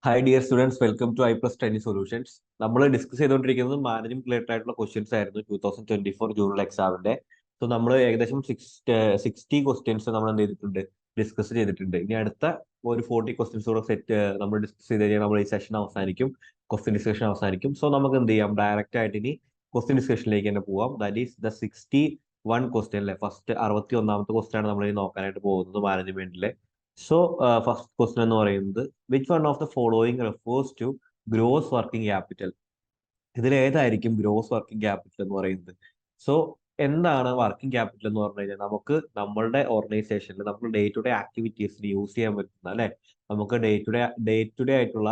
Hi dear students, welcome to I plus tenny solutions. നമ്മൾ discuss ചെയ്തുകൊണ്ടിരിക്കുന്നത് management related ആയിട്ടുള്ള questions ആയിരുന്നു 2024 ജൂണിലെ എക്സാമിന്റെ. സോ നമ്മൾ ഏകദേശം 60 ക്വസ്റ്റ്യൻസ് നമ്മൾ എന്ത് ചെയ്തിട്ടുണ്ട്, ഡിസ്കസ് ചെയ്തിട്ടുണ്ട്. ഇനി അടുത്ത ഒരു 40 ക്വസ്റ്റ്യൻസ് കൂടെ നമ്മൾ ഡിസ്കസ് ചെയ്ത് കഴിഞ്ഞാൽ നമ്മൾ ഈ സെഷൻ അവസാനിക്കും, ക്വസ്റ്റ്യൻ ഡിസ്കഷൻ അവസാനിക്കും. സോ നമുക്ക് എന്ത് ചെയ്യാം, ഡയറക്റ്റ് ആയിട്ട് ഇനി ക്വസ്റ്റ്യൻ ഡിസ്കഷനിലേക്ക് തന്നെ പോവാം. ദാറ്റ് ഈസ് ദ 61 ക്വസ്റ്റ്യൻ അല്ലെ, ഫസ്റ്റ് 61ാമത്തെ ക്വസ്റ്റ്യൻ ആണ് നമ്മൾ ഇനി നോക്കാനായിട്ട് പോകുന്നത് മാനേജ്മെന്റിലെ. സോ ഫസ്റ്റ് ക്വസ്റ്റ്യൻ എന്ന് പറയുന്നത്, which one of the following refers to gross working capital? ഇതിൽ ഏതായിരിക്കും ഗ്രോസ് വർക്കിംഗ് ക്യാപിറ്റൽ എന്ന് പറയുന്നത്? സോ എന്താണ് വർക്കിംഗ് ക്യാപിറ്റൽ എന്ന് പറഞ്ഞു കഴിഞ്ഞാൽ, നമുക്ക് നമ്മളുടെ ഓർഗനൈസേഷനിൽ നമ്മൾ ഡേ ടു ഡേ ആക്ടിവിറ്റീസിന് യൂസ് ചെയ്യാൻ പറ്റുന്ന അല്ലെ, നമുക്ക് ഡേ ടു ഡേ ആയിട്ടുള്ള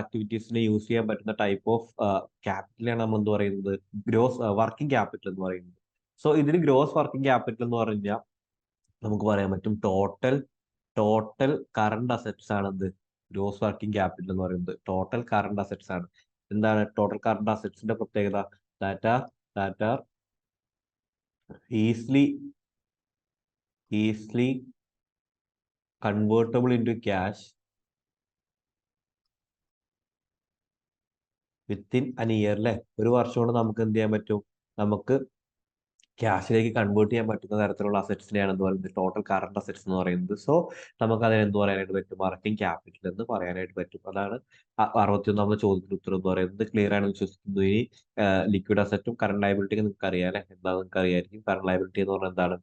ആക്ടിവിറ്റീസിന് യൂസ് ചെയ്യാൻ പറ്റുന്ന ടൈപ്പ് ഓഫ് ക്യാപിറ്റലാണ് നമ്മൾ എന്ത് പറയുന്നത്, ഗ്രോസ് വർക്കിംഗ് ക്യാപിറ്റൽ എന്ന് പറയുന്നത്. സോ ഇതിന് ഗ്രോസ് വർക്കിംഗ് ക്യാപിറ്റൽ എന്ന് പറഞ്ഞു കഴിഞ്ഞാൽ നമുക്ക് പറയാൻ പറ്റും ടോട്ടൽ കറണ്ട് അസറ്റ്സ് ആണ് എന്ത്, ഗ്രോസ് വർക്കിംഗ് ക്യാപിറ്റൽ എന്ന് പറയുന്നത്. ടോട്ടൽ കറണ്ട് അസറ്റ്സ് ആണ്. എന്താണ് ടോട്ടൽ കറണ്ട് അസറ്റ്സിന്റെ പ്രത്യേകത? That are easily convertible into cash within an year അല്ലെ. ഒരു വർഷം കൊണ്ട് നമുക്ക് എന്ത് ചെയ്യാൻ പറ്റും, നമുക്ക് ക്യാഷിലേക്ക് കൺവേർട്ട് ചെയ്യാൻ പറ്റുന്ന തരത്തിലുള്ള അസറ്റ്സിനെയാണ് എന്ന് പറയുന്നത് ടോട്ടൽ കറണ്ട് അസറ്റ്സ് എന്ന് പറയുന്നത്. സോ നമുക്ക് അതിന് എന്ത് പറയാനായിട്ട് പറ്റും, വർക്കിംഗ് ക്യാപിറ്റൽ എന്ന് പറയാനായിട്ട് പറ്റും. അതാണ് 61ാമത്തെ ചോദ്യത്തിന്റെ ഉത്തരം എന്ന് പറയുന്നത്. ക്ലിയർ ആണെന്ന് വിശ്വസിക്കുന്നു. ഇനി ലിക്വിഡ് അസറ്റും കറണ്ട് ലയബിലിറ്റി നിങ്ങൾക്ക് അറിയാം അല്ലെ, എന്താ നിങ്ങൾക്ക് അറിയായിരിക്കും. കറണ്ട് ലയബിലിറ്റി എന്ന് പറഞ്ഞാൽ എന്താണ്,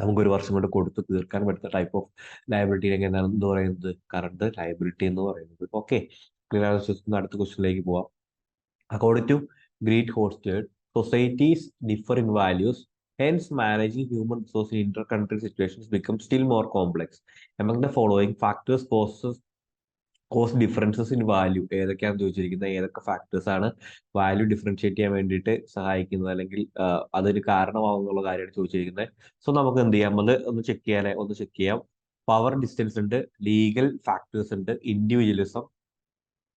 നമുക്ക് ഒരു വർഷം കൊണ്ട് കൊടുത്ത് തീർക്കാൻ പറ്റുന്ന ടൈപ്പ് ഓഫ് ലയബിലിറ്റിയിലേക്ക് എന്താണ് എന്ന് പറയുന്നത്, കറണ്ട് ലയബിലിറ്റി എന്ന് പറയുന്നത്. ഓക്കെ, ക്ലിയർ ആണെന്ന് വിശ്വസിക്കുന്നു. അടുത്ത ക്വസ്റ്റിനിലേക്ക് പോവാം. According to Great Hosted, societies differ in values. Hence, managing human resources in inter-country situations becomes still more complex. Among the following factors cause differences in value. ഏതൊക്കെയാണ് ചോദിച്ചിരിക്കുന്നത്, ഏതൊക്കെ factors ആണ് വാല്യൂ ഡിഫറൻഷിയേറ്റ് ചെയ്യാൻ വേണ്ടിയിട്ട് സഹായിക്കുന്നത്, അല്ലെങ്കിൽ അതൊരു കാരണമാവുന്നുള്ള കാര്യമാണ് ചോദിച്ചിരിക്കുന്നത്. സോ നമുക്ക് എന്ത് ചെയ്യാം, അത് ഒന്ന് ചെക്ക് ചെയ്യാം. പവർ ഡിസ്റ്റൻസ് ഉണ്ട്, ലീഗൽ ഫാക്ടേഴ്സ് ഉണ്ട്, ഇൻഡിവിജ്വലിസം,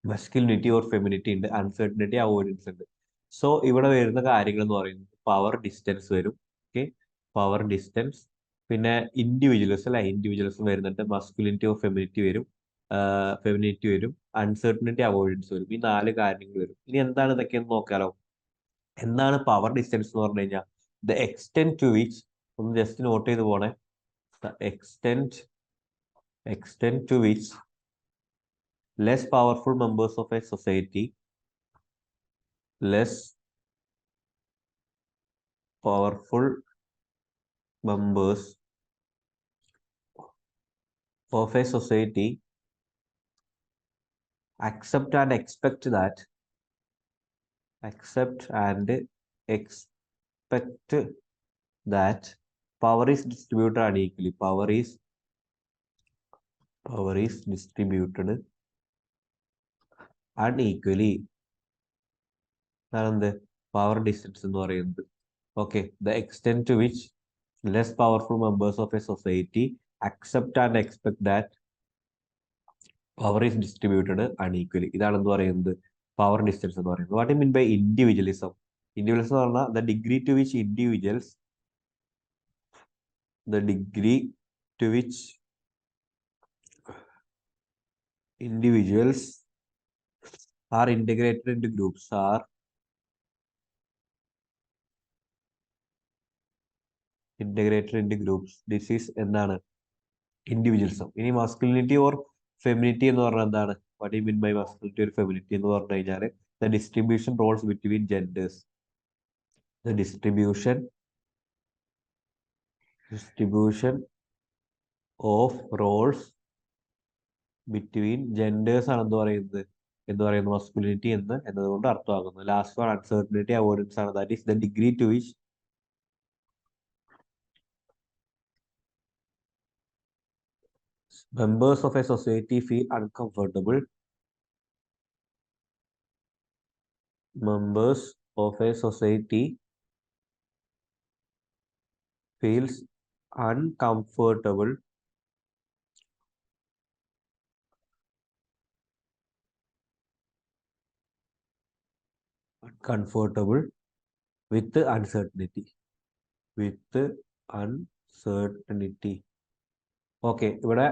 മസ്കുലിനിറ്റി ഓർ ഫെമിനിറ്റി ഉണ്ട്, അൺസർട്ടനിറ്റി, അവോയ്ഡൻസ് ഉണ്ട്. സോ ഇവിടെ വരുന്ന കാര്യങ്ങൾ എന്ന് പറയുന്നത് പവർ ഡിസ്റ്റൻസ് വരും. ഓക്കെ, പവർ ഡിസ്റ്റൻസ്, പിന്നെ ഇൻഡിവിജ്വൽസ് അല്ലെ, ഇൻഡിവിജ്വൽസും വരുന്നുണ്ട്, മസ്കുലിനിറ്റി ഓർ ഫെമിനിറ്റി വരും, അൺസർട്ടനിറ്റി, അവോയ്ഡൻസ് വരും. ഈ 4 കാര്യങ്ങൾ വരും. ഇനി എന്താണ് ഇതൊക്കെ എന്ന് നോക്കാലോ. എന്താണ് പവർ ഡിസ്റ്റൻസ് എന്ന് പറഞ്ഞു കഴിഞ്ഞാൽ, ദ എക്സ്റ്റെന്റ് ടു വിച്ച്, ഒന്ന് ജസ്റ്റ് നോട്ട് ചെയ്ത് പോണേ, the extent to which less powerful members of a society less powerful members of a society accept and expect that power is distributed unequally. Power is distributed unequally. അതാണ് power distance എന്ന് പറയുന്നത്. Okay, the extent to which less powerful members of a society accept and expect that power is distributed unequally. ഇതാണ് എന്ത് പറയുന്നത്, power distance എന്ന് പറയുന്നത്. What you mean by individualism? Individualism എന്ന് പറഞ്ഞാൽ the degree to which individuals are integrated into groups this is എന്താണ്, ഇൻഡിവിജ്വൽസം. ഇനി masculinity or femininity എന്ന് പറഞ്ഞാൽ എന്താണ്, what you mean by masculinity or femininity എന്ന് പറഞ്ഞു കഴിഞ്ഞാൽ the distribution roles between genders. The distribution of roles between genders ആണ് എന്ന് പറയുന്നത് മസ്കുലിനിറ്റി എന്നതുകൊണ്ട് അർത്ഥമാക്കുന്നത്. ലാസ്റ്റ് വൺ അൺസർട്ടനിറ്റി, അവോയ്ഡൻസ് ആണ്. That is the degree to which members of a society feel uncomfortable. Members of a society feels uncomfortable with uncertainty. Okay, ഇവിടെ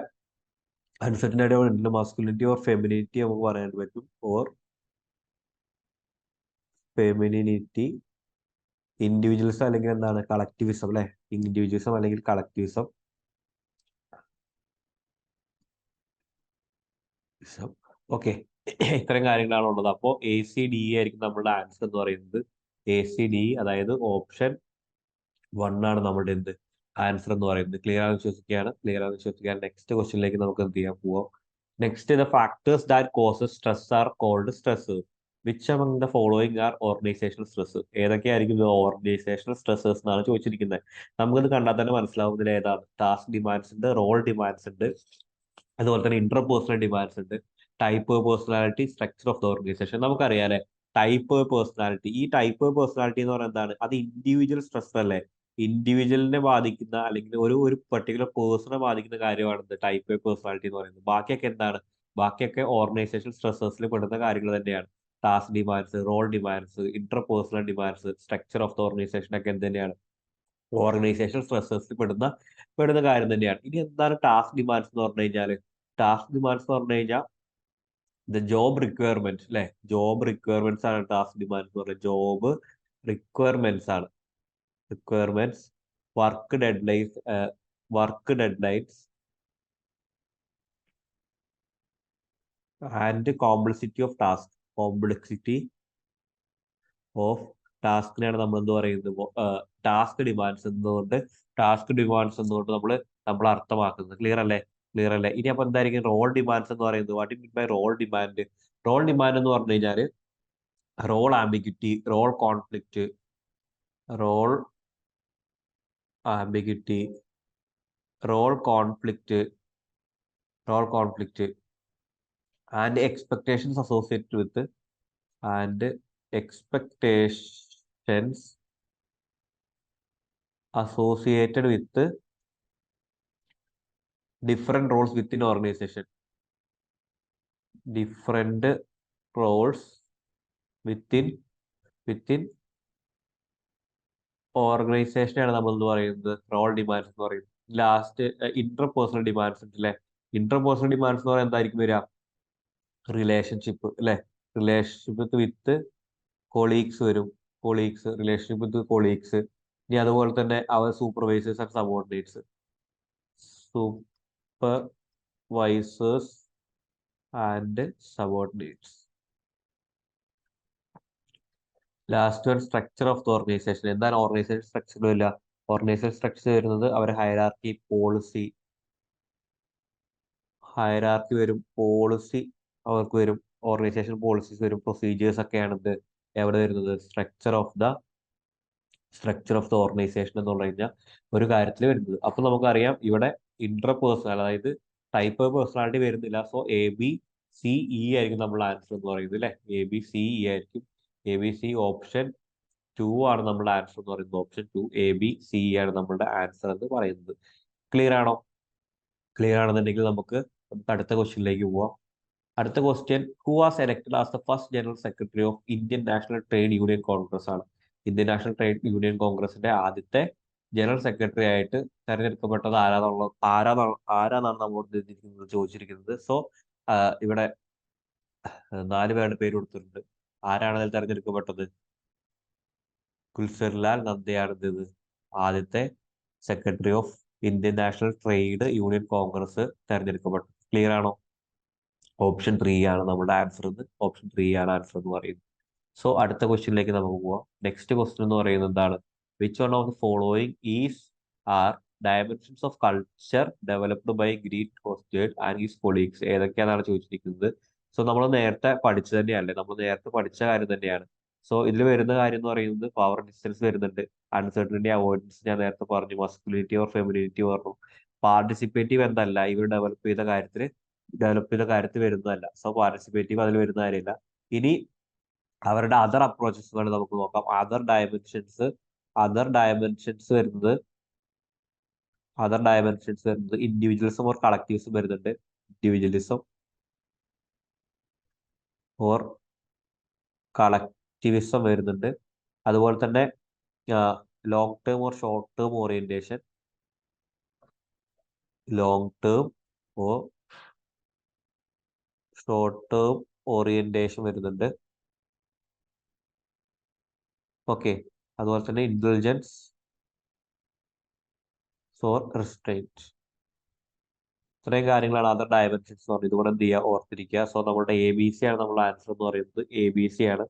uncertainty ഉണ്ട്, masculinity or femininity നമുക്ക് പറയാൻ പറ്റും, ഓർ ഫെമിനിറ്റി, ഇൻഡിവിജ്വലിസം അല്ലെങ്കിൽ എന്താണ് collectivism അല്ലെ, individualism അല്ലെങ്കിൽ കളക്ടിവിസം. ഓക്കെ, ഇത്തരം കാര്യങ്ങളാണ് ഉള്ളത്. അപ്പോൾ ACDE ആയിരിക്കും നമ്മുടെ ആൻസർ എന്ന് പറയുന്നത്. ACDE, അതായത് ഓപ്ഷൻ 1 ആണ് നമ്മുടെ എന്ത് ആൻസർ എന്ന് പറയുന്നത്. ക്ലിയർ ആണെന്ന് വിശ്വസിക്കുകയാണ്. ക്ലിയർ ആണെന്ന് വിശ്വസിക്കുകയാണ്. നെക്സ്റ്റ് ക്വസ്റ്റ്യനിലേക്ക് നമുക്ക് എന്ത് ചെയ്യാൻ പോവാം. Next, the factors that causes stress are called stress. Which among the following are organizational stress? ഏതൊക്കെയായിരിക്കും ഓർഗനൈസേഷണൽ സ്ട്രെസ്സേഴ്സ് എന്നാണ് ചോദിച്ചിരിക്കുന്നത്. നമുക്കിത് കണ്ടാൽ തന്നെ മനസ്സിലാവും ഇതിൽ ഏതാണ്. ടാസ്ക് ഡിമാൻഡ്സ് ഉണ്ട്, റോൾ ഡിമാൻഡ്സ് ഉണ്ട്, അതുപോലെ തന്നെ ഇന്റർപേഴ്സണൽ ഡിമാൻഡ്സ് ഉണ്ട്, type personality, structure of the organization. നമുക്കറിയാം അല്ലെ, ടൈപ്പ് പേഴ്സണാലിറ്റി. ഈ ടൈപ്പ് പേഴ്സണാലിറ്റി എന്ന് പറയുന്നത് എന്താണ്? അത് ഇൻഡിവിജ്വൽ സ്ട്രെസ് അല്ലേ, ഇൻഡിവിജ്വലിനെ ബാധിക്കുന്ന അല്ലെങ്കിൽ ഒരു ഒരു പെർട്ടിക്കുലർ പേഴ്സണെ ബാധിക്കുന്ന കാര്യമാണ് ടൈപ്പ് പേഴ്സണാലിറ്റി എന്ന് പറയുന്നത്. ബാക്കിയൊക്കെ എന്താണ്? ബാക്കിയൊക്കെ ഓർഗനൈസേഷൻ സ്ട്രെസ്സേഴ്സിൽ പെടുന്ന കാര്യങ്ങൾ തന്നെയാണ്. Task demands, role demands, interpersonal demands, structure of the organization ഒക്കെ എന്ത് തന്നെയാണ്? ഓർഗനൈസേഷൻ സ്ട്രെസ്സേഴ്സിൽ പെടുന്ന കാര്യം തന്നെയാണ്. ഇനി എന്താണ് ടാസ്ക് ഡിമാൻഡ്സ് എന്ന് പറഞ്ഞു കഴിഞ്ഞാൽ? ടാസ്ക് ഡിമാൻഡ്സ് എന്ന് പറഞ്ഞു കഴിഞ്ഞാൽ ദ ജോബ് റിക്വയർമെന്റ് അല്ലെ, ജോബ് റിക്വയർമെന്റ്സ് ആണ് ടാസ്ക് ഡിമാൻഡ് എന്ന് പറയുന്നത്. ജോബ് റിക്വയർമെന്റ്സ് ആണ്, requirements, work deadlines, work deadlines and complexity of task. Complexity of ടാസ്കിനെയാണ് നമ്മൾ എന്ത് പറയുന്നത്? ടാസ്ക് ഡിമാൻഡ്സ് എന്നുകൊണ്ട്, ടാസ്ക് ഡിമാൻഡ്സ് എന്നുകൊണ്ട് നമ്മൾ അർത്ഥമാക്കുന്നത്. ക്ലിയർ അല്ലേ? ക്ലിയർ അല്ലേ? ഇനി അപ്പൊ എന്തായിരിക്കും റോൾ ഡിമാൻഡ്സ് എന്ന് പറയുന്നത്? What mean by role demand? Role demand എന്ന് പറഞ്ഞു കഴിഞ്ഞാൽ role ambiguity, role conflict, role ambiguity, role conflict, role conflict and expectations associated with, and expectations associated with different roles within organization, different roles within organization ആണ് നമ്മൾ എന്ന് പറയുന്നത് role demands എന്ന് പറയുന്നത്. Last interpersonal demands ഉണ്ട് അല്ലെ. Interpersonal demands എന്ന് പറയുന്നത് എന്തായിരിക്കും വരിക? റിലേഷൻഷിപ്പ് അല്ലെ, റിലേഷൻഷിപ്പ് വിത്ത് കൊളീഗ്സ് വരും, കൊളീഗ്സ്, റിലേഷൻഷിപ്പ് വിത്ത് കൊളീഗ്സ്. ഇനി അതുപോലെ തന്നെ അവർ supervisors and subordinates, supervisors and subordinates. Last one, structure of the organization. എന്താണ് ഓർഗനൈസേഷൻ സ്ട്രക്ചർ വരില്ല? ഓർഗനൈസേഷൻ സ്ട്രക്ചർ വരുന്നത് അവരെ ഹയരാർക്കി, പോളിസി, ഹയരാർക്കി വരും, പോളിസി അവർക്ക് വരും, ഓർഗനൈസേഷൻ പോളിസീസ് വരും, പ്രൊസീജിയേഴ്സ് ഒക്കെയാണ് ഇത് എവിടെ വരുന്നത്? സ്ട്രക്ചർ ഓഫ് ദ ഓർഗനൈസേഷൻ എന്ന് പറഞ്ഞു കഴിഞ്ഞാൽ ഒരു കാര്യത്തിൽ വരുന്നത്. അപ്പൊ നമുക്കറിയാം ഇവിടെ ഇന്റർപേഴ്സണൽ, അതായത് ടൈപ്പ് പേഴ്സണാലിറ്റി വരുന്നില്ല. സോ ABCE ആയിരിക്കും നമ്മുടെ ആൻസർ എന്ന് പറയുന്നത് അല്ലെ. ABCE ആയിരിക്കും. ABC ഓപ്ഷൻ 2 ആണ് നമ്മുടെ ആൻസർ എന്ന് പറയുന്നത്. ഓപ്ഷൻ 2 ABCE ആണ് നമ്മുടെ ആൻസർ എന്ന് പറയുന്നത്. ക്ലിയർ ആണോ? ക്ലിയർ ആണെന്നുണ്ടെങ്കിൽ നമുക്ക് അടുത്ത ക്വസ്റ്റ്യനിലേക്ക് പോവാം. അടുത്ത question, who was elected as the first general secretary of Indian National Trade Union Congress ആണ്. ഇന്ത്യൻ നാഷണൽ ട്രേഡ് യൂണിയൻ കോൺഗ്രസിന്റെ ആദ്യത്തെ ജനറൽ സെക്രട്ടറി ആയിട്ട് തെരഞ്ഞെടുക്കപ്പെട്ടത് ആരാന്നാണ് നമ്മളോട് ചോദിച്ചിരിക്കുന്നത്. സോ ഇവിടെ 4 പേരുടെ പേര് കൊടുത്തിട്ടുണ്ട്. ആരാണ് അതിൽ തെരഞ്ഞെടുക്കപ്പെട്ടത്? ഗുൽസർലാൽ നന്ദയാണ് ഇത് ആദ്യത്തെ secretary of Indian National Trade Union Congress തെരഞ്ഞെടുക്കപ്പെട്ടത്. ക്ലിയർ ആണോ? ഓപ്ഷൻ 3 ആണ് നമ്മുടെ ആൻസർ. ഓപ്ഷൻ 3 ആണ് ആൻസർ എന്ന് പറയുന്നത്. സോ അടുത്ത ക്വസ്റ്റ്യനിലേക്ക് നമുക്ക് പോവാം. നെക്സ്റ്റ് ക്വസ്റ്റ്യൻ എന്ന് പറയുന്നത് എന്താണ്? Which one of the following is are dimensions of culture developed by Geert Hofstede and his colleagues? ഏതൊക്കെയാണെന്നാണ് ചോദിച്ചിരിക്കുന്നത്. സോ നമ്മൾ നേരത്തെ പഠിച്ചു തന്നെയല്ലേ, നമ്മൾ നേരത്തെ പഠിച്ച കാര്യം തന്നെയാണ്. സോ ഇതിൽ വരുന്ന കാര്യം എന്ന് പറയുന്നത് പവർ ഡിസ്റ്റൻസ് വരുന്നുണ്ട്, അൺസർട്ടനിറ്റി അവോയ്ഡൻസ് ഞാൻ നേരത്തെ പറഞ്ഞു, മസ്കുലിനിറ്റി ഓർ ഫെമിനിറ്റി പറഞ്ഞു. പാർട്ടിസിപ്പേറ്റീവ് എന്തല്ല, ഇവർ ഡെവലപ്പ് ചെയ്ത കാര്യത്തിൽ വരുന്നതല്ല. സോ പാർട്ടിസിപ്പേറ്റീവ് അതിൽ വരുന്ന കാര്യമില്ല. ഇനി അവരുടെ അതർ അപ്രോച്ചസ് വേണം നമുക്ക് നോക്കാം. അതർ ഡയമെൻഷൻസ് വരുന്നത് ഇൻഡിവിജ്വലിസം ഓർ കളക്ടിവിസം വരുന്നുണ്ട്. ഇൻഡിവിജ്വലിസം ഓർ കളക്ടിവിസം വരുന്നുണ്ട്. അതുപോലെ തന്നെ long term or short term orientation, long term or short term orientation വരുന്നുണ്ട്. ഓക്കെ, അതുപോലെ തന്നെ ഇന്റലിജൻസ് ഫോർ റിസ്ട്രെയിൻറ്റ്. ഇത്രയും കാര്യങ്ങളാണ് അതർ ഡയമെൻഷൻസ് എന്ന് പറയുന്നത്. ഇതുകൂടെ എന്ത് ചെയ്യുക, ഓർത്തിരിക്കുക. സോ നമ്മുടെ ABC ആണ് നമ്മുടെ ആൻസർ എന്ന് പറയുന്നത്. ABC ആണ്.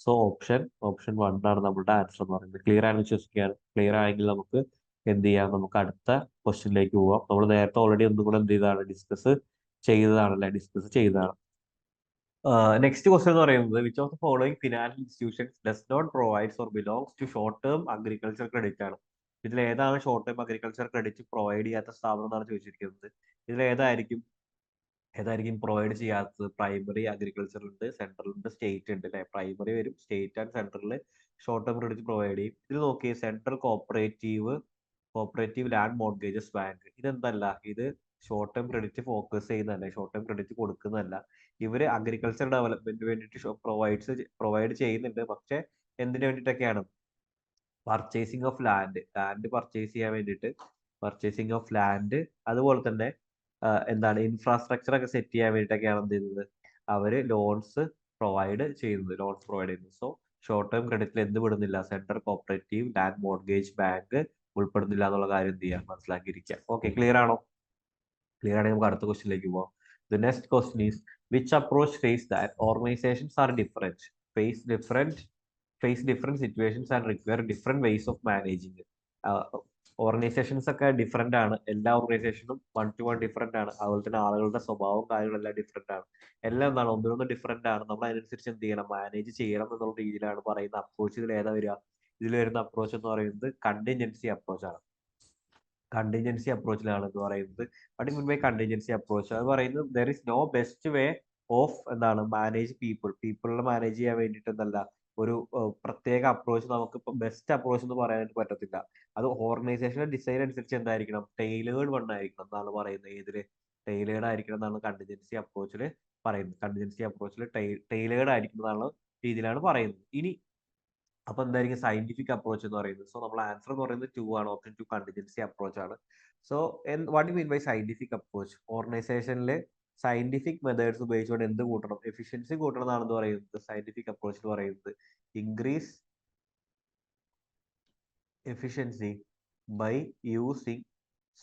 സോ ഓപ്ഷൻ 1 ആണ് നമ്മുടെ ആൻസർ എന്ന് പറയുന്നത്. ക്ലിയർ ആണെന്ന് വിശ്വസിക്കുകയാണ്. ക്ലിയർ ആയെങ്കിൽ നമുക്ക് എന്ത് ചെയ്യാം, നമുക്ക് അടുത്ത ക്വസ്റ്റ്യനിലേക്ക് പോവാം. നമ്മൾ നേരത്തെ ഓൾറെഡി ഒന്നും കൂടെ എന്ത് ചെയ്തതാണ്, ഡിസ്കസ് ചെയ്തതാണ്. നെക്സ്റ്റ് ക്വസ്റ്റ്യൻ എന്ന് പറയുന്നത്, which of the following financial institutions does not provides or belongs to short term agriculture credit ആണ്. ഇതിൽ ഏതാണ് short term agriculture credit provide ചെയ്യാത്ത സ്ഥാപനം എന്നാണ് ചോദിച്ചിരിക്കുന്നത്. ഇതിൽ ഏതായിരിക്കും പ്രൊവൈഡ് ചെയ്യാത്തത്? പ്രൈമറി അഗ്രികൾച്ചർ ഉണ്ട്, സെൻട്രൽ ഉണ്ട്, സ്റ്റേറ്റ് ഉണ്ട് അല്ലെ. പ്രൈമറി വരും, സ്റ്റേറ്റ് ആൻഡ് സെൻട്രലിൽ ഷോർട്ട് ടേം ക്രെഡിറ്റ് പ്രൊവൈഡ് ചെയ്യും. ഇതിൽ നോക്കിയേ, central cooperative land mortgages bank. ഇതെന്തല്ല, ഇത് ഷോർട്ട് ടേം ക്രെഡിറ്റ് ഫോക്കസ് ചെയ്യുന്നതല്ല, ഷോർട്ട് ടേം ക്രെഡിറ്റ് കൊടുക്കുന്നതല്ല. ഇവര് അഗ്രികൾച്ചർ ഡെവലപ്മെന്റിന് വേണ്ടിയിട്ട് പ്രൊവൈഡ് ചെയ്യുന്നുണ്ട്. പക്ഷെ എന്തിനു വേണ്ടിയിട്ടൊക്കെയാണ്? പർച്ചേസിങ് ഓഫ് ലാൻഡ് പർച്ചേസ് ചെയ്യാൻ വേണ്ടിയിട്ട്, പർച്ചേസിങ് ഓഫ് ലാൻഡ്, അതുപോലെ തന്നെ എന്താണ്, ഇൻഫ്രാസ്ട്രക്ചർ ഒക്കെ സെറ്റ് ചെയ്യാൻ വേണ്ടിയിട്ടൊക്കെയാണ് എന്ത് ചെയ്യുന്നത്, അവര് ലോൺസ് പ്രൊവൈഡ് ചെയ്യുന്നത്. സോ ഷോർട്ട് ടേം ക്രെഡിറ്റിൽ എന്ത് പെടുന്നില്ല? Central cooperative land mortgage bank ഉൾപ്പെടുന്നില്ല എന്നുള്ള കാര്യം എന്ത് ചെയ്യാം, മനസ്സിലാക്കിയിരിക്കുക. ഓക്കെ, ക്ലിയർ ആണോ? ക്ലിയർ ആണെങ്കിൽ നമുക്ക് അടുത്ത ക്വസ്റ്റിലേക്ക് പോവാം. The next question is, which approach face that organizations are different face different face different situations and require different ways of managing. Organizations ഒക്കെ ഡിഫറെന്റ് ആണ്. എല്ലാ ഓർഗനൈസേഷനും 1 to 1 ഡിഫറെന്റ് ആണ്. അതുപോലെ തന്നെ ആളുകളുടെ സ്വഭാവവും കാര്യങ്ങളെല്ലാം ഡിഫറെന്റ് ആണ്. എല്ലാം എന്താണ്, ഒന്നിനൊന്ന് ഡിഫറെന്റ് ആണ്. നമ്മൾ അതിനനുസരിച്ച് എന്ത് ചെയ്യണം, മാനേജ് ചെയ്യണം എന്നുള്ള രീതിയിലാണ് പറയുന്ന അപ്രോച്ച്. ഇതിൽ ഏതാ വരിക? ഇതിൽ വരുന്ന അപ്രോച്ച് എന്ന് പറയുന്നത് കണ്ടിൻജൻസി അപ്രോച്ച് ആണ്. കണ്ടിൻജൻസി അപ്രോച്ചിലാണ് എന്ന് പറയുന്നത്. What you mean by contingency approach? അത് പറയുന്നത് there is no best way of എന്താണ്, മാനേജ് പീപ്പിളിനെ മാനേജ് ചെയ്യാൻ വേണ്ടിയിട്ട് എന്തല്ല, ഒരു പ്രത്യേക അപ്രോച്ച് നമുക്ക് ഇപ്പൊ ബെസ്റ്റ് അപ്രോച്ച് എന്ന് പറയാനായിട്ട് പറ്റത്തില്ല. അത് ഓർഗനൈസേഷന്റെ ഡിസൈൻ അനുസരിച്ച് എന്തായിരിക്കണം, ടൈലേർഡ് വൺ ആയിരിക്കണം എന്നാണ് പറയുന്നത്. ഏതില്? ടൈലേർഡ് ആയിരിക്കണം എന്നാണ് കണ്ടിൻജൻസി അപ്രോച്ചിൽ പറയുന്നത്. കണ്ടിൻജൻസി അപ്രോച്ചിൽ ടൈലേർഡ് ആയിരിക്കണം എന്നുള്ള രീതിയിലാണ് പറയുന്നത്. ഇനി അപ്പൊ എന്തായിരിക്കും സയന്റിഫിക് അപ്രോച്ച് എന്ന് പറയുന്നത്? സോ നമ്മൾ ആൻസർ എന്ന് പറയുന്നത് 2 ആണ്. ഓപ്ഷൻ 2 കണ്ടിജൻസി അപ്രോച്ച് ആണ്. So what you mean by scientific approach? ഓർഗനൈസേഷനിൽ സയന്റിഫിക് മെത്തേഡ്സ് ഉപയോഗിച്ചുകൊണ്ട് എന്ത് കൂട്ടണം? എഫിഷ്യൻസി കൂട്ടണം എന്നാണെന്ന് പറയുന്നത് സയന്റിഫിക് അപ്രോച്ച് എന്ന് പറയുന്നത്. Increase efficiency by using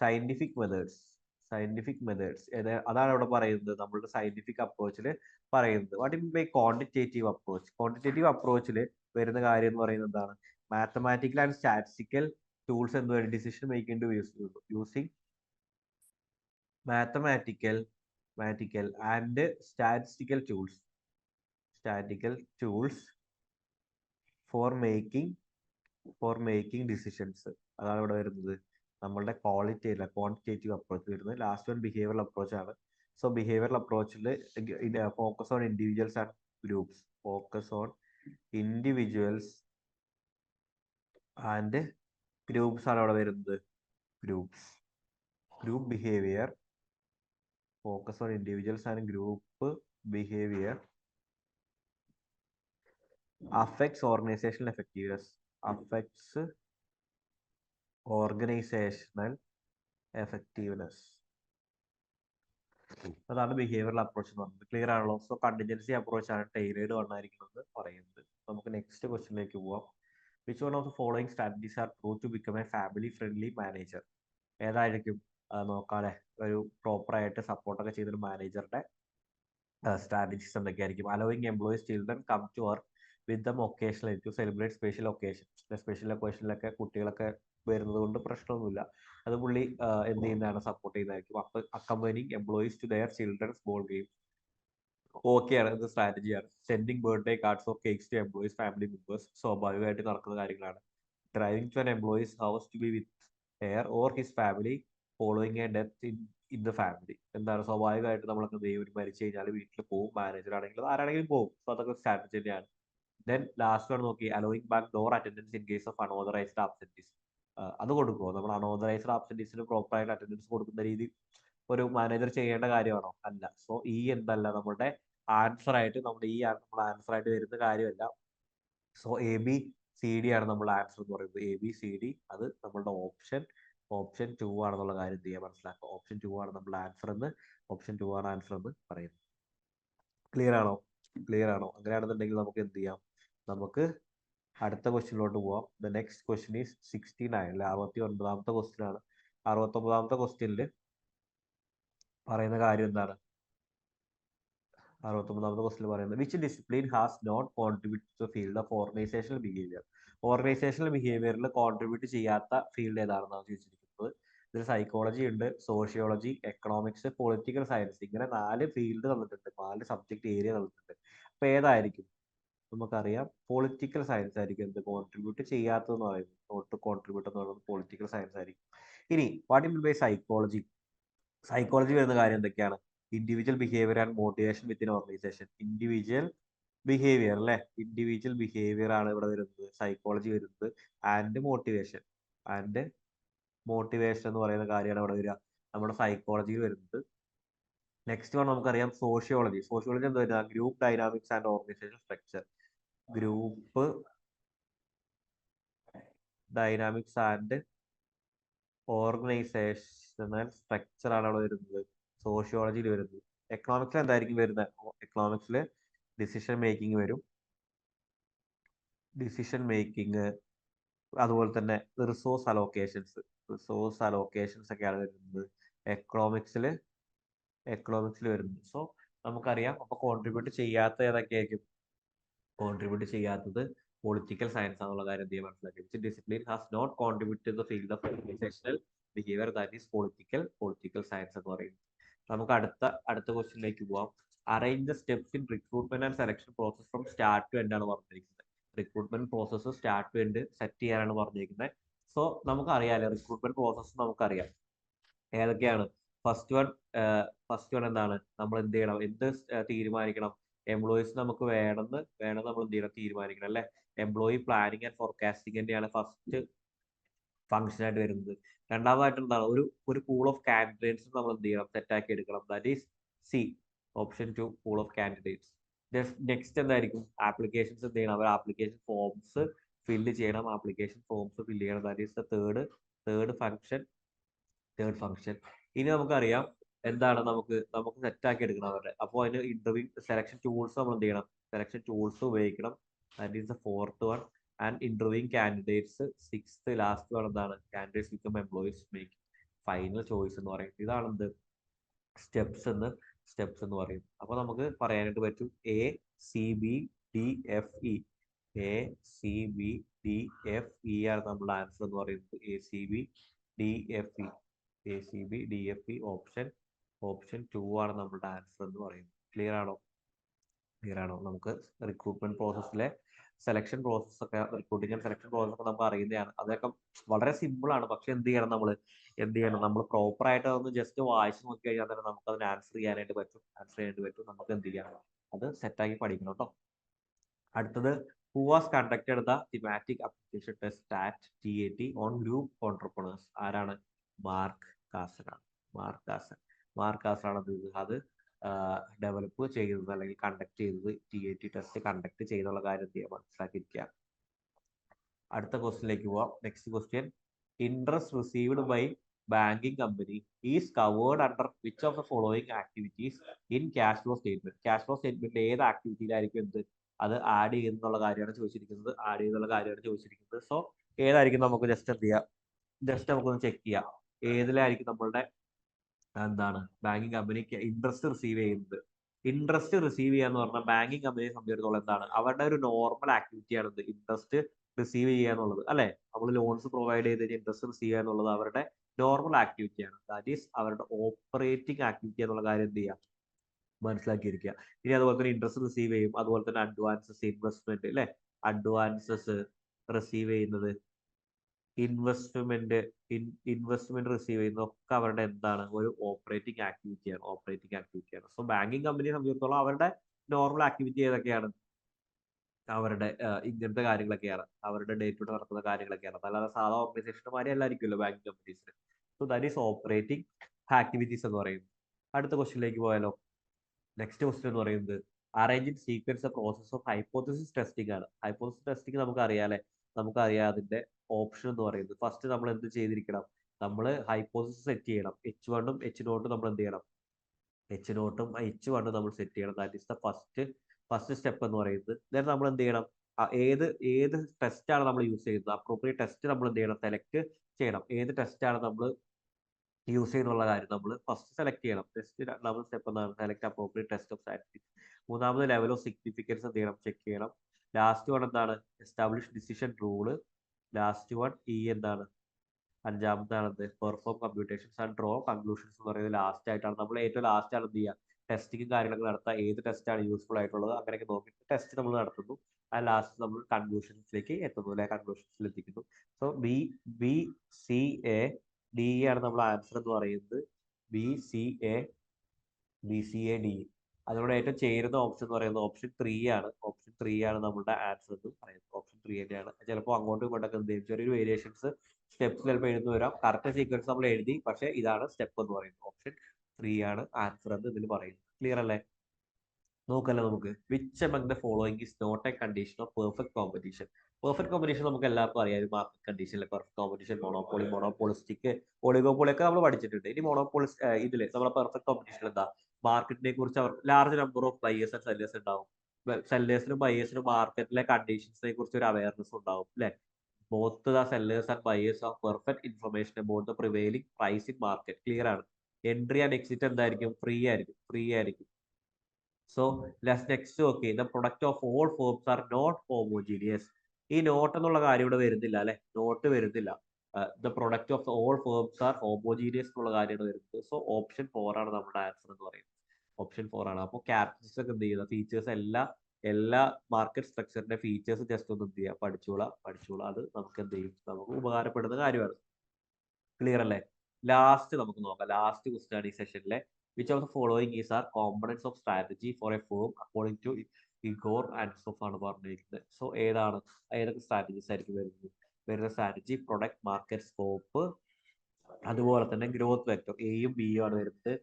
scientific methods. അതാണ് ഇവിടെ പറയുന്നത്, നമ്മളുടെ സയന്റിഫിക് അപ്രോച്ചിൽ പറയുന്നത്. What you mean by quantitative approach? Quantitative അപ്രോച്ചിൽ വരുന്ന കാര്യം എന്ന് പറയുന്നത് എന്താണ്? മാത്തമാറ്റിക്കൽ ആൻഡ് സ്റ്റാറ്റിസ്റ്റിക്കൽ ടൂൾസ് എന്ന് പറയുന്നത് decision making using mathematical and statistical tools for making decisions. അതാണ് ഇവിടെ വരുന്നത്. നമ്മളുടെ ക്വാളിറ്റി അല്ല, ക്വാണ്ടിറ്റേറ്റീവ് അപ്രോച്ച് വരുന്നത്. ലാസ്റ്റ് വൺ ബിഹേവിയറൽ അപ്രോച്ച് ആണ്. സോ ബിഹേവിയറൽ അപ്രോച്ചിൽ focus on individuals and groups. Focus on individuals and groups ആണ് അവിടെ വരുന്നത്. Group behaviour, focus on individuals and group behaviour affects organizational effectiveness. അതാണ് ബിഹേവിയറൽ അപ്രോച്ച് എന്ന് പറയുന്നത്. Clear ആണല്ലോ? സോ കണ്ടിൻജൻസി അപ്രോച്ച് ആണ് ടൈലേർഡ് വണ്ണായിരിക്കുന്നത് പറയുന്നത്. നമുക്ക് നെക്സ്റ്റ് ക്വസ്റ്റിനിലേക്ക് പോവാം. Which one of the following strategies are prove to become a family friendly manager? ഏതായിരിക്കും? നോക്കാതെ ഒരു പ്രോപ്പർ ആയിട്ട് സപ്പോർട്ടൊക്കെ ചെയ്തൊരു മാനേജറുടെ സ്ട്രാറ്റജീസ് എന്തൊക്കെയായിരിക്കും? Allowing employees children come to work with them occasionally to celebrate special ഒക്കേഷനിലൊക്കെ കുട്ടികളൊക്കെ വരുന്നത് കൊണ്ട് പ്രശ്നമൊന്നുമില്ല. അത് പുള്ളി എന്ത് ചെയ്യുന്നതാണ്, സപ്പോർട്ട് ചെയ്യുന്നതായിരിക്കും. Accompanying employees to their children's ball game. ഓക്കെയാണ്, ഇത് സ്ട്രാറ്റജിയാണ്. Sending birthday cards of cakes to employees family members സ്വാഭാവികമായിട്ട് നടക്കുന്ന കാര്യങ്ങളാണ്. Driving to an employee's house to be with her or his family following a death in the family. എന്താണ്, സ്വാഭാവികമായിട്ട് നമ്മളൊക്കെ ദൈവം മരിച്ചു കഴിഞ്ഞാൽ വീട്ടിൽ പോകും. മാനേജർ ആണെങ്കിലും ആരാണെങ്കിലും പോകും. സോ അതൊക്കെ സ്ട്രാറ്റജി തന്നെയാണ്. ദെൻ ലാസ്റ്റ് വൺ നോക്കി, allowing back door attendance in case of unauthorised absentees. അത് കൊടുക്കുമോ? നമ്മൾ അൺഓതറൈസ്ഡ് ആബ്സെന്റീസിന് പ്രോപ്പർ ആയിട്ട് അറ്റൻഡൻസ് കൊടുക്കുന്ന രീതി ഒരു മാനേജർ ചെയ്യേണ്ട കാര്യമാണോ? അല്ല. സോ ഈ എന്തല്ല നമ്മുടെ ആൻസർ ആയിട്ട്, നമ്മുടെ ആൻസർ ആയിട്ട് വരുന്ന കാര്യമല്ല. സോ ABCD ആണ് നമ്മുടെ ആൻസർ എന്ന് പറയുന്നത്. ABCD അത് നമ്മളുടെ ഓപ്ഷൻ 2 ആണെന്നുള്ള കാര്യം ചെയ്യാൻ മനസ്സിലാക്കുക. ഓപ്ഷൻ 2 ആണ് നമ്മുടെ ആൻസർ എന്ന് പറയുന്നത്. ക്ലിയർ ആണോ? ക്ലിയർ ആണോ? അങ്ങനെയാണെന്നുണ്ടെങ്കിൽ നമുക്ക് എന്ത് ചെയ്യാം? നമുക്ക് അടുത്ത ക്വസ്റ്റ്യനിലോട്ട് പോവാം. ദ നെക്സ്റ്റ് ക്വസ്റ്റ്യൻ ഈസ് 69 അല്ലെ, 69ാമത്തെ ക്വസ്റ്റ്യൻ ആണ്. 69ാമത്തെ ക്വസ്റ്റ്യനിൽ പറയുന്ന കാര്യം എന്താണ്? 69ാമത്തെ ക്വസ്റ്റ്യൻ പറയുന്നത് which discipline has not contribute to field of organisational behaviour. Organizational ബിഹേവിയറിൽ കോൺട്രിബ്യൂട്ട് ചെയ്യാത്ത ഫീൽഡ് ഏതാണെന്നാണ് ചോദിച്ചിരിക്കുന്നത്. ഇതിൽ സൈക്കോളജി ഉണ്ട്, സോഷ്യോളജി, എക്കണോമിക്സ്, പൊളിറ്റിക്കൽ സയൻസ്, ഇങ്ങനെ 4 ഫീൽഡ് തന്നിട്ടുണ്ട്, 4 സബ്ജക്ട് ഏരിയ തന്നിട്ടുണ്ട്. അപ്പൊ ഏതായിരിക്കും? നമുക്കറിയാം പൊളിറ്റിക്കൽ സയൻസ് ആയിരിക്കും എന്ത് കോൺട്രിബ്യൂട്ട് ചെയ്യാത്തതെന്ന് പറയുന്നത്. നോട്ട് കോൺട്രിബ്യൂട്ട് എന്ന് പറയുന്നത് പൊളിറ്റിക്കൽ സയൻസ് ആയിരിക്കും. ഇനി what you mean by psychology? Psychology വരുന്ന കാര്യം എന്തൊക്കെയാണ്? Individual behaviour and motivation within organisation. Individual behaviour അല്ലെ, ഇൻഡിവിജ്വൽ ബിഹേവിയർ ആണ് ഇവിടെ വരുന്നത്, സൈക്കോളജി വരുന്നത്. ആൻഡ് മോട്ടിവേഷൻ, ആൻഡ് മോട്ടിവേഷൻ എന്ന് പറയുന്ന കാര്യമാണ് ഇവിടെ വരിക, നമ്മുടെ സൈക്കോളജിയിൽ വരുന്നത്. നെക്സ്റ്റ് വൺ നമുക്കറിയാം സോഷ്യോളജി. സോഷ്യോളജി എന്താ വരുക? Group dynamics and organisation structure. Group dynamics and organisational structure ആണ് അവിടെ വരുന്നത്, സോഷ്യോളജിയിൽ വരുന്നത്. എക്കണോമിക്സിൽ എന്തായിരിക്കും വരുന്നത്? എക്കണോമിക്സിൽ ഡിസിഷൻ മേക്കിംഗ് വരും, ഡിസിഷൻ മേക്കിംഗ്, അതുപോലെ തന്നെ റിസോഴ്സ് അലോക്കേഷൻസ് ഒക്കെയാണ് വരുന്നത് എക്കണോമിക്സിൽ വരുന്നത്. സോ നമുക്കറിയാം. അപ്പൊ കോൺട്രിബ്യൂട്ട് ചെയ്യാത്ത ഏതൊക്കെയായിരിക്കും? കോൺട്രിബ്യൂട്ട് ചെയ്യാത്തത് പൊളിറ്റിക്കൽ സയൻസ് ആണെന്നുള്ള കാര്യം എന്ത് ചെയ്യാൻ മനസ്സിലാക്കി. Which discipline has not contribute to the field of organisational behaviour, that is political science എന്ന് പറയുന്നത്. നമുക്ക് അടുത്ത ക്വസ്റ്റ്യനിലേക്ക് പോവാം. Arrange the steps in recruitment and selection process from start to end ആണ് പറഞ്ഞിരിക്കുന്നത്. Recruitment process start to end set ചെയ്യാനാണ് പറഞ്ഞിരിക്കുന്നത്. സോ നമുക്കറിയാലോ റിക്രൂട്ട്മെന്റ് പ്രോസസ്സ് നമുക്കറിയാം ഏതൊക്കെയാണ്. ഫസ്റ്റ് വൺ എന്താണ്? നമ്മൾ എന്ത് ചെയ്യണം? തീരുമാനിക്കണം? എംപ്ലോയീസ് നമുക്ക് വേണം നമ്മൾ എന്ത് ചെയ്യണം? തീരുമാനിക്കണം അല്ലെ. എംപ്ലോയി പ്ലാനിങ് ആൻഡ് ഫോർകാസ്റ്റിംഗ് തന്നെയാണ് ഫസ്റ്റ് ഫംഗ്ഷൻ ആയിട്ട് വരുന്നത്. രണ്ടാമതായിട്ട് എന്താണ്? ഒരു പൂൾ ഓഫ് കാൻഡിഡേറ്റ്സ് നമ്മൾ എന്ത് ചെയ്യണം? സെറ്റ് ആക്കി എടുക്കണം. That is C, option 2, pool of candidates. Next എന്തായിരിക്കും? ആപ്ലിക്കേഷൻസ് എന്ത് ചെയ്യണം? അവർ ആപ്ലിക്കേഷൻ ഫോംസ് ഫില്ല് ചെയ്യണം. ആപ്ലിക്കേഷൻ ഫോംസ് ഫില്ല് ചെയ്യണം. That is the third function. ഇനി നമുക്കറിയാം എന്താണ്? നമുക്ക് സെറ്റ് ആക്കി എടുക്കണം അവരുടെ. അപ്പോൾ അതിന് ഇന്റർവ്യൂ സെലക്ഷൻ ടൂൾസ് നമ്മൾ എന്ത് ചെയ്യണം? സെലക്ഷൻ ടൂൾസ് ഉപയോഗിക്കണം. That is the fourth one. And interviewing candidates, sixth last one എന്താണ്? Candidates become employees make final choice എന്ന് പറയും. ഇതാണ് എന്ത്? സ്റ്റെപ്സ് എന്ന് പറയും. അപ്പൊ നമുക്ക് പറയാനായിട്ട് പറ്റും ACBDFE. ACBDFE ആണ് നമ്മുടെ ആൻസർ എന്ന് പറയുന്നത്. ACBDFE ഓപ്ഷൻ 2 ആണ് നമ്മുടെ ആൻസർ എന്ന് പറയുന്നത്. ക്ലിയർ ആണോ? നമുക്ക് റിക്രൂട്ട്മെന്റ് പ്രോസസ്സിലെ സെലക്ഷൻ പ്രോസസ് ഒക്കെ, റിക്രൂട്ടിംഗ് ആൻഡ് സെലക്ഷൻ പ്രോസസ് ഒക്കെ നമുക്ക് അറിയുന്നതാണ്. അതൊക്കെ വളരെ സിമ്പിൾ ആണ്. പക്ഷെ എന്ത് ചെയ്യണം? നമ്മൾ പ്രോപ്പർ ആയിട്ട് അതൊന്ന് ജസ്റ്റ് വായിച്ച് നോക്കി കഴിഞ്ഞാൽ തന്നെ നമുക്ക് അതിന് ആൻസർ ചെയ്യാനായിട്ട് പറ്റും. നമുക്ക് എന്ത് ചെയ്യണം? അത് സെറ്റാക്കി പഠിക്കണം കേട്ടോ. അടുത്തത് who was conducted the thematic application test at TAT on group entrepreneurs. ആരാണ്? മാർക്ക് കാസറാണ്. മാർക്ക് കാസറാണ് അത് ഡെവലപ്പ് ചെയ്തത് അല്ലെങ്കിൽ കണ്ടക്ട് ചെയ്തത്, TAT ടെസ്റ്റ് കണ്ടക്ട് ചെയ്തുള്ള കാര്യം മനസ്സിലാക്കിയിരിക്കുക. അടുത്ത ക്വസ്റ്റ്യനിലേക്ക് പോവാം. Next question, interest received by banking company is covered under which of the following activities in cash flow statement. Cash flow സ്റ്റേറ്റ്മെന്റിൽ ഏത് ആക്ടിവിറ്റിയിലായിരിക്കും അത് ആഡ് ചെയ്യുന്നുള്ള കാര്യമാണ് ചോദിച്ചിരിക്കുന്നത്. സോ ഏതായിരിക്കും? നമുക്ക് ജസ്റ്റ് എന്ത് ചെയ്യാം? നമുക്കൊന്ന് ചെക്ക് ചെയ്യാം ഏതിലായിരിക്കും നമ്മളുടെ എന്താണ് ബാങ്കിങ് കമ്പനിക്ക് ഇൻട്രസ്റ്റ് റിസീവ് ചെയ്യുന്നത്. ഇൻട്രസ്റ്റ് റിസീവ് ചെയ്യാന്ന് പറഞ്ഞാൽ ബാങ്കിങ് കമ്പനിയെ സംബന്ധിച്ചിടത്തോളം എന്താണ്? അവരുടെ ഒരു നോർമൽ ആക്ടിവിറ്റിയാണ് ഇൻട്രസ്റ്റ് റിസീവ് ചെയ്യുക എന്നുള്ളത് അല്ലെ. നമ്മൾ ലോൺസ് പ്രൊവൈഡ് ചെയ്ത് ഇൻട്രസ്റ്റ് റിസീവ് ചെയ്യുക എന്നുള്ളത് അവരുടെ നോർമൽ ആക്ടിവിറ്റിയാണ്. ദാറ്റ് ഈസ് അവരുടെ ഓപ്പറേറ്റിംഗ് ആക്ടിവിറ്റി എന്നുള്ള കാര്യം എന്ത് ചെയ്യുക? മനസ്സിലാക്കിയിരിക്കുക. ഇനി അതുപോലെ തന്നെ ഇൻട്രസ്റ്റ് റിസീവ് ചെയ്യും. അതുപോലെ തന്നെ അഡ്വാൻസസ്, ഇൻവെസ്റ്റ്മെന്റ് അല്ലെ. അഡ്വാൻസസ് റിസീവ് ചെയ്യുന്നത്, ഇൻവെസ്റ്റ്മെന്റ് റിസീവ് ചെയ്യുന്നതൊക്കെ അവരുടെ എന്താണ്? ഒരു ഓപ്പറേറ്റിംഗ് ആക്ടിവിറ്റിയാണ്. സോ ബാങ്കിങ് കമ്പനിയെ സംബന്ധിച്ചിടത്തോളം അവരുടെ നോർമൽ ആക്ടിവിറ്റി ഏതൊക്കെയാണ്? അവരുടെ ഇങ്ങനത്തെ കാര്യങ്ങളൊക്കെയാണ്, അവരുടെ ഡേ ടു ഡേ നടക്കുന്ന കാര്യങ്ങളൊക്കെയാണ്. അല്ലാതെ സാധാ ഓർഗനൈസേഷന്മാരെ അല്ലായിരിക്കുമല്ലോ ബാങ്കിങ് കമ്പനീസിന്. So that is operating activities എന്ന് പറയുന്നത്. അടുത്ത ക്വസ്റ്റ്യനിലേക്ക് പോയാലോ? നെക്സ്റ്റ് ക്വസ്റ്റ്യൻ എന്ന് പറയുന്നത് arranging sequence process of hypothesis testing ആണ്. ഹൈപ്പോത്തിസിസ് ടെസ്റ്റിംഗ് നമുക്കറിയാം അതിന്റെ ഓപ്ഷൻ എന്ന് പറയുന്നത്. ഫസ്റ്റ് നമ്മൾ എന്ത് ചെയ്തിരിക്കണം? നമ്മൾ ഹൈപ്പോത്തിസിസ് സെറ്റ് ചെയ്യണം. H1 ഉം H0 നമ്മൾ എന്ത് ചെയ്യണം? H0 H1 നമ്മൾ സെറ്റ് ചെയ്യണം. That is the first step എന്ന് പറയുന്നത്. ദെൻ നമ്മൾ എന്ത് ചെയ്യണം, ഏത് ടെസ്റ്റ് ആണ് നമ്മൾ യൂസ് ചെയ്യുന്നത്, അപ്രോപ്രിയേറ്റ് ടെസ്റ്റ് നമ്മൾ എന്ത് ചെയ്യണം, സെലക്ട് ചെയ്യണം. ഏത് ടെസ്റ്റ് ആണ് നമ്മൾ യൂസ് ചെയ്യുന്നുള്ള കാര്യം നമ്മൾ ഫസ്റ്റ് സെലക്ട് ചെയ്യണം. ടെസ്റ്റ് രണ്ടാമത്തെ സ്റ്റെപ്പ് എന്താണ്, select appropriate test of statistics. മൂന്നാമത് ലെവൽ ഓഫ് സിഗ്നിഫിക്കൻസ് എന്ത് ചെയ്യണം, ചെക്ക് ചെയ്യണം. ലാസ്റ്റ് വൺ എന്താണ്, establish decision rule. Last one എന്താണ്, അഞ്ചാമതാണത് perform computations and draw conclusions എന്ന് പറയുന്നത് ലാസ്റ്റ് ആയിട്ടാണ്. നമ്മൾ ഏറ്റവും ലാസ്റ്റ് ആണ് എന്ത് ചെയ്യുക, ടെസ്റ്റിങ്ങും കാര്യങ്ങളൊക്കെ നടത്തുക. ഏത് ടെസ്റ്റ് ആണ് യൂസ്ഫുൾ ആയിട്ടുള്ളത് അങ്ങനെയൊക്കെ നോക്കിയിട്ട് ടെസ്റ്റ് നമ്മൾ നടത്തുന്നു. ആ ലാസ്റ്റ് നമ്മൾ കൺക്ലൂഷൻസിലേക്ക് എത്തുന്നു, അല്ലെ കൺക്ലൂഷൻസിൽ എത്തിക്കുന്നു. സോ ബി ആണ് നമ്മൾ ആൻസർ എന്ന് പറയുന്നത്. B C A D. അതിനോട് ഏറ്റവും ചേരുന്ന ഓപ്ഷൻ എന്ന് പറയുന്നത് ഓപ്ഷൻ ത്രീ ആണ് നമ്മുടെ ആൻസർ എന്ന് പറയുന്നത്. ഓപ്ഷൻ ത്രീ തന്നെയാണ്. ചിലപ്പോൾ അങ്ങോട്ടും ഇങ്ങോട്ടൊക്കെ എന്ത് ചെയ്യും, ചെറിയൊരു വേരിയേഷൻസ് സ്റ്റെപ്സ് ചിലപ്പോൾ എഴുതി വരാം. കറക്റ്റ് സീക്വൻസ് നമ്മൾ എഴുതി, പക്ഷേ ഇതാണ് സ്റ്റെപ്പ് എന്ന് പറയുന്നത്. ഓപ്ഷൻ ത്രീ ആണ് ആൻസർ എന്ന് ഇതിൽ പറയുന്നത്. ക്ലിയർ അല്ലേ? നോക്കല്ലേ നമുക്ക്, which among the following is not a condition of perfect competition. Perfect competition നമുക്ക് എല്ലാവർക്കും അറിയാം, ഒരു മാർക്കറ്റ് കണ്ടീഷനിലെ പെർഫെക്റ്റ് കോമ്പറ്റീഷൻ, മോണോപോളിസ്റ്റിക്, ഒളിഗോപോളി ഒക്കെ നമ്മൾ പഠിച്ചിട്ടുണ്ട്. ഇനി ഇതില് നമ്മുടെ പെർഫെക്റ്റ് കോമ്പറ്റീഷൻ എന്താ, മാർക്കറ്റിനെ കുറിച്ച് അവർ large number of buyers and sellers ഉണ്ടാവും. സെല്ലേഴ്സിനും ബയേഴ്സിനും മാർക്കറ്റിലെ കണ്ടീഷൻസിനെ കുറിച്ച് ഒരു അവയർനെസ് ഉണ്ടാവും, അല്ലെ? Both the sellers and buyers of perfect information about the prevailing price in market. Clear ആണ്. എൻട്രി ആൻഡ് എക്സിറ്റ് എന്തായിരിക്കും, ഫ്രീ ആയിരിക്കും. So next okay, the product of all forms are not homogeneous. ഈ not എന്നുള്ള കാര്യം ഇവിടെ വരുന്നില്ല, അല്ലെ? Not വരുന്നില്ല. The product of all forms are homogeneous എന്നുള്ള കാര്യമാണ് വരുന്നത്. സോ ഓപ്ഷൻ 4 ആണ് നമ്മുടെ ആൻസർ എന്ന് പറയുന്നത്. ഓപ്ഷൻ 4 ആണ്. അപ്പോൾ ക്യാരക്ടറിസ്റ്റിക്സ് ഒക്കെ എന്ത് ചെയ്യുക, ഫീച്ചേഴ്സ് എല്ലാ മാർക്കറ്റ് സ്ട്രക്ചറിന്റെ ഫീച്ചേഴ്സ് ജസ്റ്റ് ഒന്ന് എന്ത് ചെയ്യുക, പഠിച്ചോളാം. അത് നമുക്ക് എന്ത് ചെയ്യും, നമുക്ക് ഉപകാരപ്പെടുന്ന കാര്യമാണ്. ക്ലിയർ അല്ലേ? ലാസ്റ്റ് നമുക്ക് നോക്കാം. ലാസ്റ്റ് ക്വസ്റ്റ്യൻ ആണ് ഈ സെഷനിലെ. Which of the following is are components of strategy for a firm according to Igor Ansoff ആണ് പറഞ്ഞിരിക്കുന്നത്. സോ ഏതൊക്കെ സ്ട്രാറ്റജീസ് ആയിരിക്കും വരുന്ന സ്ട്രാറ്റജി, പ്രൊഡക്റ്റ്, മാർക്കറ്റ്, സ്കോപ്പ്, അതുപോലെ തന്നെ ഗ്രോത്ത് വെക്ടർ. എയും ബിയും ആണ് വരുന്നത്.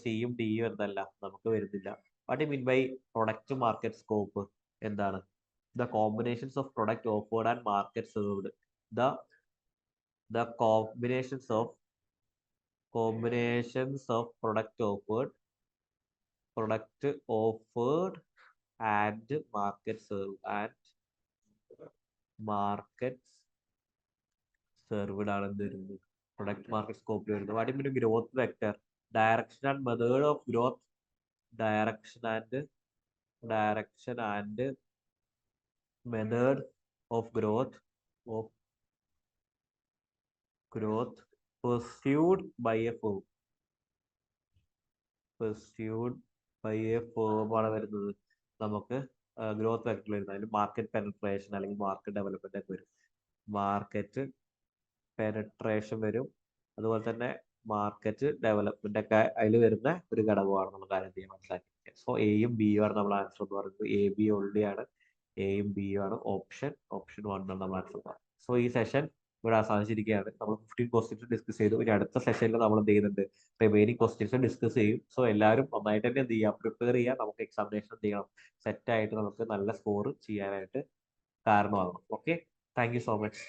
സിയും ഡിയും എന്തല്ല, നമുക്ക് വരുന്നില്ല. What you mean by product, market, scope എന്താണ്? The combinations of product offered and market served. The combinations of product offered and market served ആണ് എന്ത് വരുന്നത്, പ്രൊഡക്റ്റ്, മാർക്കറ്റ്, സ്കോപ്പ് വരുന്നത്. What mean growth vector, direction and method of growth, direction and method of growth pursued by a firm ആണ് വരുന്നത്. നമുക്ക് growth vector വരുന്നത്. അതിൽ market penetration അല്ലെങ്കിൽ മാർക്കറ്റ് ഡെവലപ്മെന്റ് ഒക്കെ വരും. മാർക്കറ്റ് പെനട്രേഷൻ വരും, അതുപോലെ തന്നെ മാർക്കറ്റ് ഡെവലപ്മെന്റ് ഒക്കെ അതിൽ വരുന്ന ഒരു ഘടകമാണ്. നമ്മൾ കാര്യം ചെയ്യാൻ മനസ്സിലാക്കി. സോ എയും ബിയും ആണ് നമ്മൾ ആൻസർ എന്ന് പറയുന്നത്. എ ബി ഓൾറെഡി ആണ്, എയും ബിയും ആണ്. ഓപ്ഷൻ 1 ആണ് നമ്മൾ ആൻസർ. സോ ഈ സെഷൻ ഇവിടെ അവസാനിച്ചിരിക്കുകയാണ്. നമ്മൾ 15 ക്വസ്റ്റ്യൻസ് ഡിസ്കസ് ചെയ്തു. ഇനി അടുത്ത സെഷനിൽ നമ്മൾ എന്ത് ചെയ്യുന്നുണ്ട്, റിമൈനിങ് ക്വസ്റ്റ്യൻസ് ഡിസ്കസ് ചെയ്യും. സോ എല്ലാവരും നന്നായിട്ട് തന്നെ എന്ത് ചെയ്യാം, പ്രിപ്പയർ ചെയ്യാം. നമുക്ക് എക്സാമിനേഷൻ എന്ത് ചെയ്യണം, സെറ്റ് ആയിട്ട് നമുക്ക് നല്ല സ്കോർ ചെയ്യാനായിട്ട് കാരണമാകണം. Okay, thank you so much.